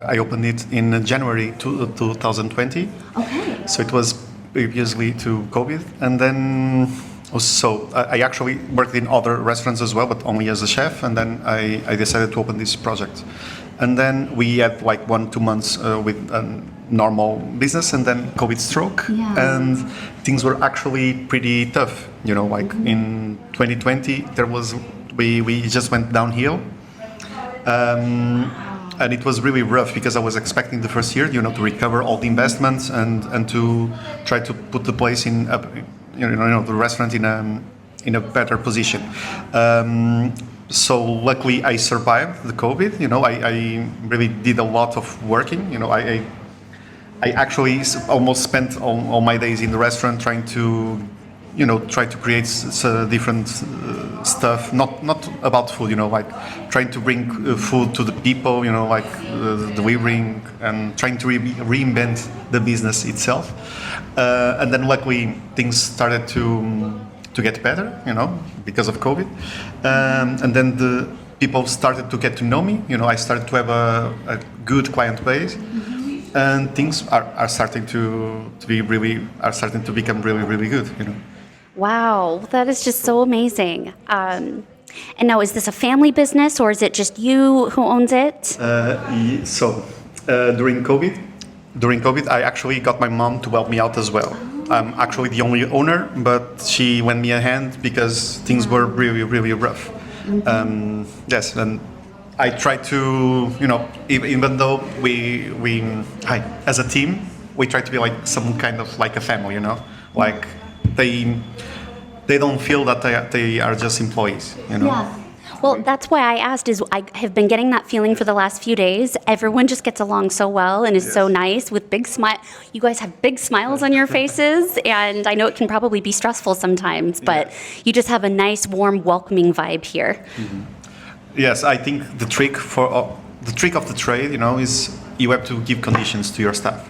I opened it in January 2020. Okay. So it was previously to COVID. And then also, I actually worked in other restaurants as well, but only as a chef. And then I decided to open this project. And then we had like 1-2 months with a normal business, and then COVID struck. Yeah. And things were actually pretty tough. You know, like in 2020, we just went downhill. And it was really rough because I was expecting the first year, you know, to recover all the investments and to try to put the place in, the restaurant in a better position. So luckily I survived the COVID. You know, I really did a lot of working. You know, I actually almost spent all my days in the restaurant trying to create different stuff, not about food, like trying to bring food to the people, like delivering and trying to reinvent the business itself. And then luckily things started to get better, because of COVID. And then the people started to get to know me. I started to have a good client base. And things are starting to become really, really good, Wow, that is just so amazing. And now, is this a family business, or is it just you who owns it? During COVID, I actually got my mom to help me out as well. I'm actually the only owner, but she lent me a hand because things were really, really rough. Yes, and I try to, even though as a team, we try to be like some kind of like a family, like they don't feel that they are just employees, Yeah. Well, that's why I asked, is I have been getting that feeling for the last few days. Everyone just gets along so well and is so nice with big smile. You guys have big smiles on your faces, and I know it can probably be stressful sometimes, but you just have a nice, warm, welcoming vibe here. Mm-hmm. Yes, I think the trick of the trade, is you have to give conditions to your staff.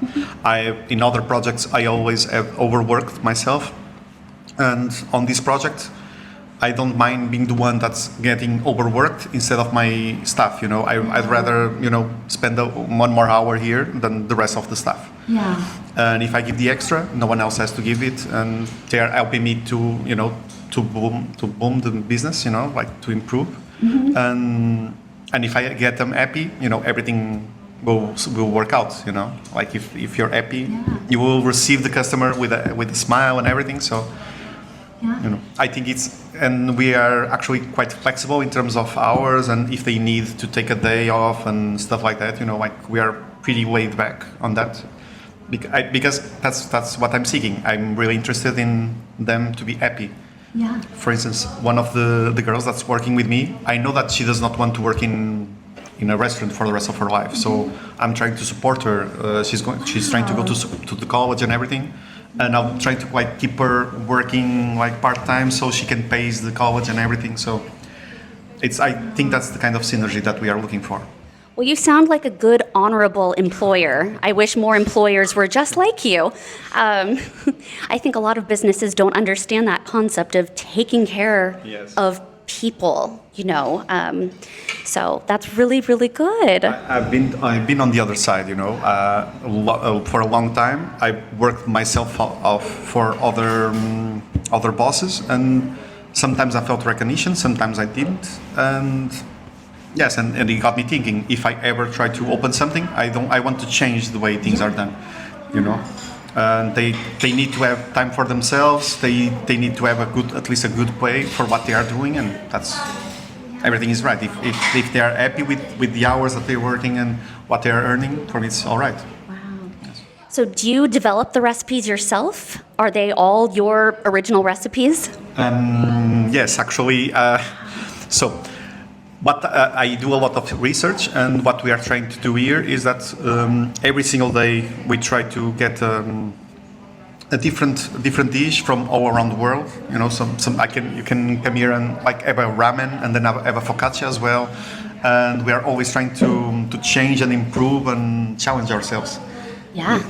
In other projects, I always have overworked myself, and on this project, I don't mind being the one that's getting overworked instead of my staff. I'd rather spend one more hour here than the rest of the staff. Yeah. And if I give the extra, no one else has to give it, and they are helping me to boom the business, like to improve. And if I get them happy, everything will work out. Like if you're happy, you will receive the customer with a smile and everything. So, I think and we are actually quite flexible in terms of hours, and if they need to take a day off and stuff like that, like we are pretty laid back on that. Because that's what I'm seeking. I'm really interested in them to be happy. Yeah. For instance, one of the girls that's working with me, I know that she does not want to work in a restaurant for the rest of her life. So I'm trying to support her. She's trying to go to the college and everything, and I'm trying to keep her working part-time so she can pay the college and everything. So I think that's the kind of synergy that we are looking for. Well, you sound like a good, honorable employer. I wish more employers were just like you. I think a lot of businesses don't understand that concept of taking care of people, so that's really, really good. I've been on the other side, for a long time. I worked myself off for other bosses, and sometimes I felt recognition, sometimes I didn't, and yes, and it got me thinking, if I ever try to open something, I want to change the way things are done, And they need to have time for themselves. They need to have at least a good pay for what they are doing, and everything is right. If they are happy with the hours that they're working and what they are earning, for me it's all right. Wow. Yes. So do you develop the recipes yourself? Are they all your original recipes? Yes, actually. But I do a lot of research, and what we are trying to do here is that every single day we try to get a different dish from all around the world. You can come here and have a ramen, and then have a focaccia as well. And we are always trying to change and improve and challenge ourselves. Yeah.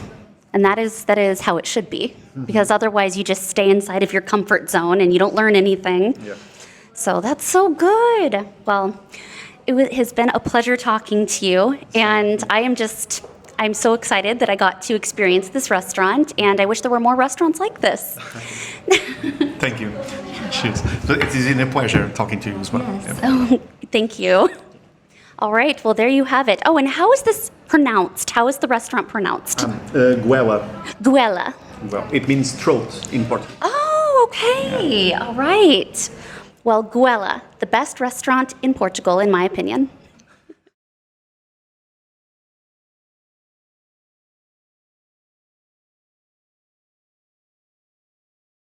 And that is how it should be, because otherwise you just stay inside of your comfort zone and you don't learn anything. Yeah. So that's so good. Well, has been a pleasure talking to you, and I'm so excited that I got to experience this restaurant, and I wish there were more restaurants like this. Thank you. Cheers. So it is a pleasure talking to you as well. Yes. Yeah. Oh, thank you. All right, well, there you have it. Oh, and how is this pronounced? How is the restaurant pronounced? Goela. Goela. Well, it means throat in Portuguese. Oh, okay. All right. Well, Goela, the best restaurant in Portugal, in my opinion.